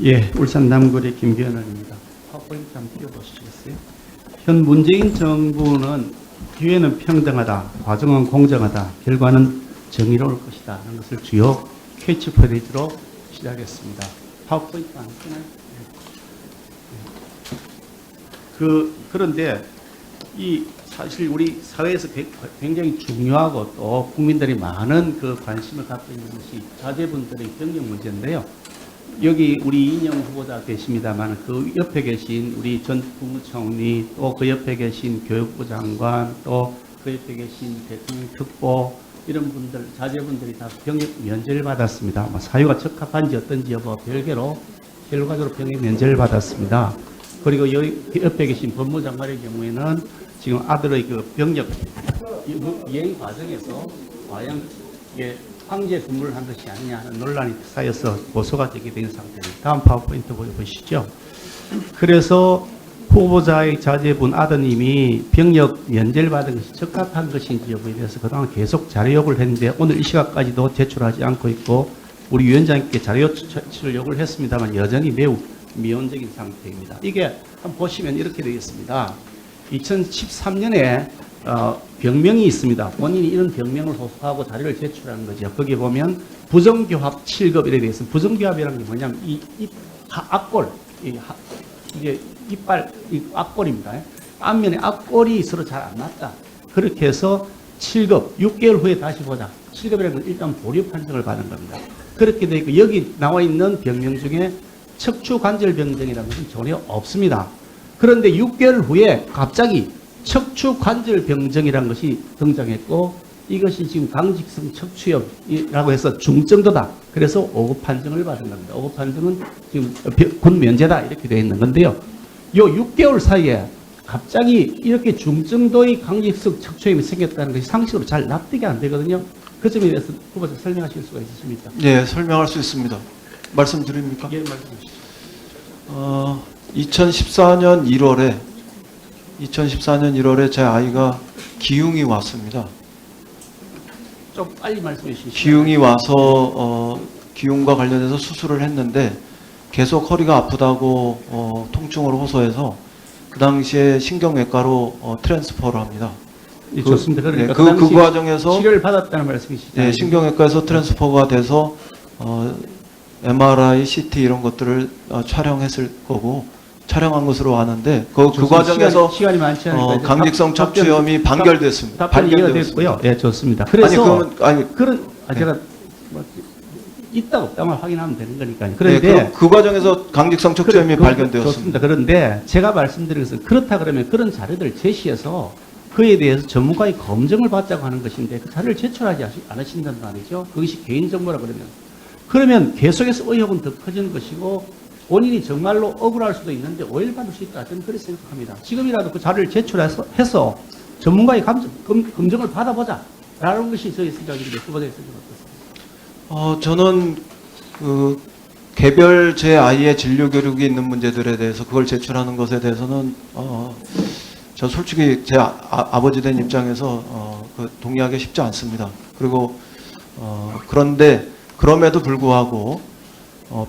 예, 울산 남구의 김기현입니다. 파워포인트 한번 띄워보시겠어요? 현 문재인 정부는 기회는 평등하다, 과정은 공정하다, 결과는 정의로울 것이다 하는 것을 주요 캐치프레이즈로 시작했습니다. 파워포인트 안 뜨나요? 그런데 이 사실 우리 사회에서 굉장히 중요하고 또 국민들이 많은 그 관심을 갖고 있는 것이 자제분들의 경력 문제인데요. 여기 우리 이인영 후보자 계십니다만 그 옆에 계신 우리 전 국무총리 또 그 옆에 계신 교육부 장관 또 그 옆에 계신 대통령 특보 이런 분들 자제분들이 다 병역 면제를 받았습니다. 사유가 적합한지 어떤지 여부 별개로 결과적으로 병역 면제를 받았습니다. 그리고 여기 옆에 계신 법무장관의 경우에는 지금 아들의 그 병역 이행 과정에서 과연 이게 황제 근무를 한 것이 아니냐 하는 논란이 쌓여서 고소가 되게 된 상태입니다. 다음 파워포인트 보여보시죠. 그래서 후보자의 자제분 아드님이 병역 면제를 받은 것이 적합한 것인지 여부에 대해서 그동안 계속 자료 요구를 했는데 오늘 이 시각까지도 제출하지 않고 있고 우리 위원장님께 자료 제출 요구를 했습니다만 여전히 매우 미온적인 상태입니다. 이게 한번 보시면 이렇게 되어 있습니다. 2013년에 병명이 있습니다. 본인이 이런 병명을 호소하고 자료를 제출하는 거죠. 거기 보면 부정교합 7급 이래 되어 있습니다. 부정교합이라는 게 뭐냐면 이 앞골, 이게 이빨, 앞골입니다. 앞면에 앞골이 서로 잘 안 맞다. 그렇게 해서 7급, 6개월 후에 다시 보자. 7급이라는 건 일단 보류 판정을 받는 겁니다. 그렇게 되어 있고 여기 나와 있는 병명 중에 척추관절병증이라는 것은 전혀 없습니다. 그런데 6개월 후에 갑자기 척추관절병증이라는 것이 등장했고 이것이 지금 강직성 척추염이라고 해서 중정도다. 그래서 5급 판정을 받은 겁니다. 5급 판정은 지금 군 면제다 이렇게 되어 있는 건데요. 요 6개월 사이에 갑자기 이렇게 중정도의 강직성 척추염이 생겼다는 것이 상식으로 잘 납득이 안 되거든요. 그 점에 대해서 후보자 설명하실 수가 있으십니까? 네, 설명할 수 있습니다. 말씀드립니까? 예, 말씀해 주시죠. 2014년 1월에 제 아이가 기흉이 왔습니다. 좀 빨리 말씀해 주시죠. 기흉이 와서 기흉과 관련해서 수술을 했는데 계속 허리가 아프다고 통증으로 호소해서 그 당시에 신경외과로 트랜스퍼를 합니다. 예, 좋습니다. 그러니까 그 과정에서 치료를 받았다는 말씀이시죠? 네, 신경외과에서 트랜스퍼가 돼서 MRI, CT 이런 것들을 촬영했을 거고 촬영한 것으로 아는데 그 과정에서 시간이 많지 않으니까 강직성 척추염이 반결됐습니다. 답변이 이해됐고요. 예, 좋습니다. 그래서 제가 있다 없다만 확인하면 되는 거니까요. 그런데 네, 그 과정에서 강직성 척추염이 발견되었습니다. 좋습니다. 그런데 제가 말씀드린 것은 그렇다 그러면 그런 자료들을 제시해서 그에 대해서 전문가의 검증을 받자고 하는 것인데 그 자료를 제출하지 않으신다는 말이죠. 그것이 개인정보라 그러면 계속해서 의혹은 더 커지는 것이고 본인이 정말로 억울할 수도 있는데 오해를 받을 수 있다. 저는 그렇게 생각합니다. 지금이라도 그 자료를 제출해서 전문가의 검증을 받아보자 라는 것이 저의 생각인데 후보자의 생각은 어떻습니까? 저는 개별 제 아이의 진료 교육이 있는 문제들에 대해서 그걸 제출하는 것에 대해서는 저 솔직히 제 아버지 된 입장에서 동의하기 쉽지 않습니다. 그리고 그런데 그럼에도 불구하고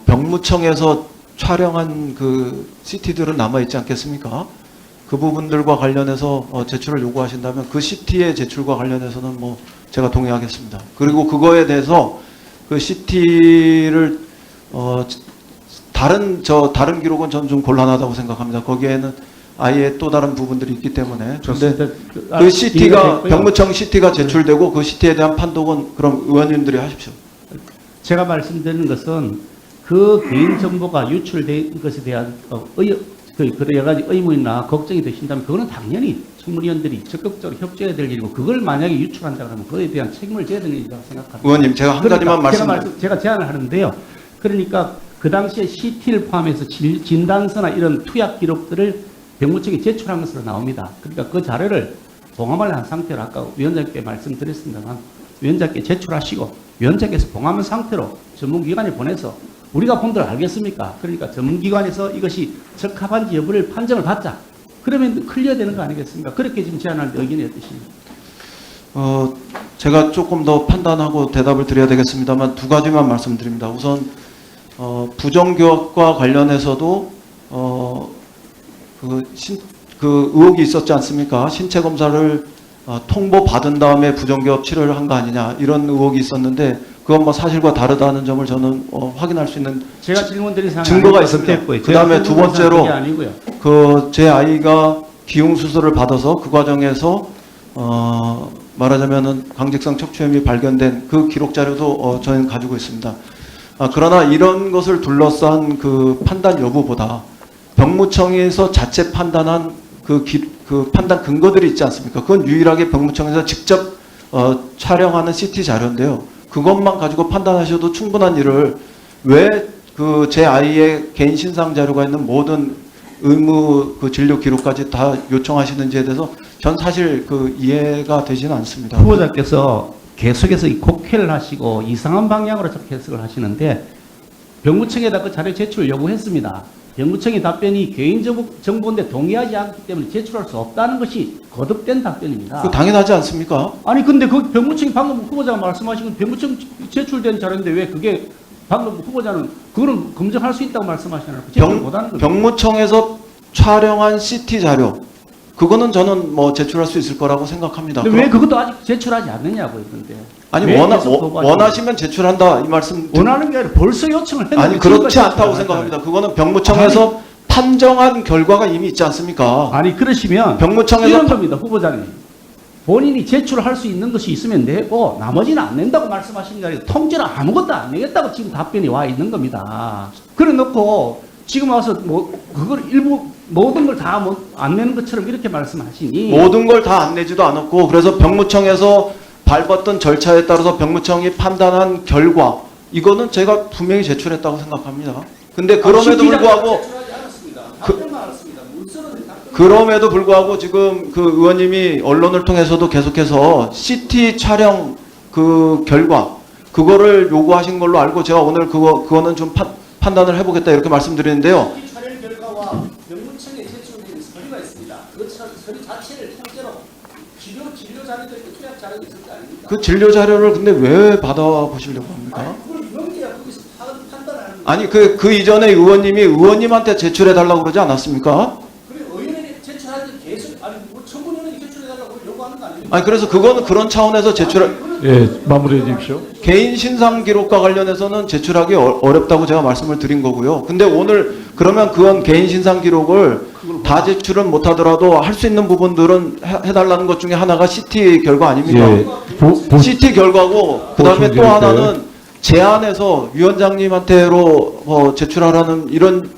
병무청에서 촬영한 그 CT들은 남아있지 않겠습니까? 그 부분들과 관련해서 제출을 요구하신다면 그 CT의 제출과 관련해서는 뭐 제가 동의하겠습니다. 그리고 그거에 대해서 그 CT를 다른 기록은 저는 좀 곤란하다고 생각합니다. 거기에는 아예 또 다른 부분들이 있기 때문에. 그런데 그 CT가 병무청 CT가 제출되고 그 CT에 대한 판독은 그럼 의원님들이 하십시오. 제가 말씀드리는 것은 그 개인정보가 유출된 것에 대한 여러 가지 의문이나 걱정이 되신다면 그거는 당연히 청문위원들이 적극적으로 협조해야 될 일이고 그걸 만약에 유출한다 그러면 그거에 대한 책임을 져야 되는 일이라고 생각합니다. 의원님 제가 한 가지만 제가 제안을 하는데요. 그러니까 그 당시에 CT를 포함해서 진단서나 이런 투약 기록들을 병무청에 제출한 것으로 나옵니다. 그러니까 그 자료를 봉함을 한 상태로 아까 위원장께 말씀드렸습니다만 위원장께 제출하시고 위원장께서 봉함한 상태로 전문기관에 보내서 우리가 본 대로 알겠습니까? 그러니까 전문기관에서 이것이 적합한지 여부를 판정을 받자. 그러면 클리어되는 거 아니겠습니까? 그렇게 지금 제안하는데 의견이 어떠십니까? 제가 조금 더 판단하고 대답을 드려야 되겠습니다만 두 가지만 말씀드립니다. 우선 부정교합과 관련해서도 그 의혹이 있었지 않습니까? 신체 검사를 통보받은 다음에 부정교합 치료를 한 거 아니냐 이런 의혹이 있었는데 그건 뭐 사실과 다르다는 점을 저는 확인할 수 있는 제가 질문드린 사항 증거가 있습니다. 그다음에 두 번째로 그 제 아이가 기흉 수술을 받아서 그 과정에서 말하자면은 강직성 척추염이 발견된 그 기록 자료도 저는 가지고 있습니다. 그러나 이런 것을 둘러싼 그 판단 여부보다 병무청에서 자체 판단한 그 판단 근거들이 있지 않습니까? 그건 유일하게 병무청에서 직접 촬영하는 CT 자료인데요. 그것만 가지고 판단하셔도 충분한 일을 왜 그 제 아이의 개인 신상 자료가 있는 모든 의무 그 진료 기록까지 다 요청하시는지에 대해서 전 사실 그 이해가 되지는 않습니다. 후보자께서 계속해서 이 곡해를 하시고 이상한 방향으로 자꾸 해석을 하시는데 병무청에다 그 자료 제출을 요구했습니다. 병무청의 답변이 개인정보인데 동의하지 않기 때문에 제출할 수 없다는 것이 거듭된 답변입니다. 그 당연하지 않습니까? 아니 근데 그 병무청이 방금 후보자가 말씀하신 건 병무청 제출된 자료인데 왜 그게 방금 후보자는 그거는 검증할 수 있다고 말씀하시나요? 제출 못하는 거죠. 병무청에서 촬영한 CT 자료 그거는 저는 뭐 제출할 수 있을 거라고 생각합니다. 근데 왜 그것도 아직 제출하지 않느냐고요, 근데. 아니 왜 계속 거부하시는 원하시면 제출한다 이 말씀 원하는 게 아니라 벌써 요청을 했는데 아니 그렇지 않다고 생각합니다. 그거는 병무청에서 판정한 결과가 이미 있지 않습니까? 아니 그러시면 병무청에서 이런 겁니다, 후보자님. 본인이 제출할 수 있는 것이 있으면 내고 나머지는 안 낸다고 말씀하시는 게 아니라 통째로 아무것도 안 내겠다고 지금 답변이 와 있는 겁니다. 그래 놓고 지금 와서 뭐 그걸 일부 모든 걸 다 안 내는 것처럼 이렇게 말씀하시니 모든 걸 다 안 내지도 않았고 그래서 병무청에서 밟았던 절차에 따라서 병무청이 판단한 결과 이거는 제가 분명히 제출했다고 생각합니다. 근데 그럼에도 불구하고 그럼에도 불구하고 지금 그 의원님이 언론을 통해서도 계속해서 CT 촬영 그 결과 그거를 요구하신 걸로 알고 제가 오늘 그거는 좀 판단을 해보겠다 이렇게 말씀드리는데요. CT 촬영 결과와 병무청에 제출된 서류가 있습니다. 그 서류 자체를 통째로 진료 자료들 투약 자료가 있을 거 아닙니까? 그 진료 자료를 근데 왜 받아보시려고 합니까? 아니 그걸 넘겨야 거기서 판단하는 거예요. 아니 그 이전에 의원님이 의원님한테 제출해 달라고 그러지 않았습니까? 그래 의원이 제출할 때 계속 아니 뭐 청구위원회에 제출해달라고 요구하는 거 아닙니까? 아니 그래서 그거는 그런 차원에서 예, 마무리해 주십시오. 개인 신상 기록과 관련해서는 제출하기 어렵다고 제가 말씀을 드린 거고요. 근데 오늘 그러면 그건 개인 신상 기록을 다 제출은 못하더라도 할 수 있는 부분들은 해달라는 것 중에 하나가 CT 결과 아닙니까? 예, CT 결과고 그다음에 또 보충 하나는 제안해서 위원장님한테로 제출하라는 이런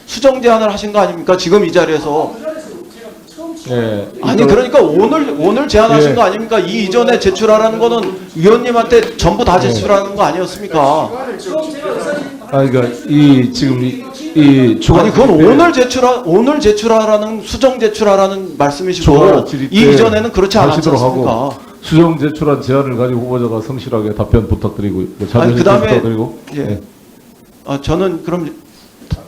수정 제안을 하신 거 아닙니까? 지금 이 자리에서. 예, 아니 그러니까 오늘 제안하신 예. 거 아닙니까? 이 이전에 제출하라는 거는 위원님한테 전부 다 제출하는 거 아니었습니까? 그러니까 이 지금 이 추가 아니 그건 질의 오늘 제출하라는 수정 제출하라는 말씀이시고 추가 질의 이 때 이전에는 그렇지 않았지 하시도록 않습니까? 하고 수정 제출한 제안을 가지고 후보자가 성실하게 답변 부탁드리고 아니, 자료 그다음에- 부탁드리고 예. 저는 그럼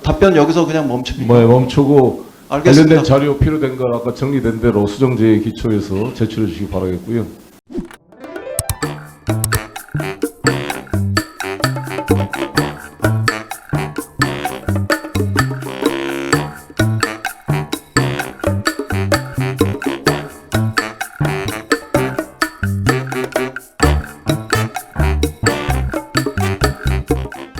답변 여기서 그냥 멈춥니다. 뭐 멈추고 알겠습니다. 관련된 자료 필요된 거 아까 정리된 대로 수정제에 기초해서 제출해 주시기 바라겠고요.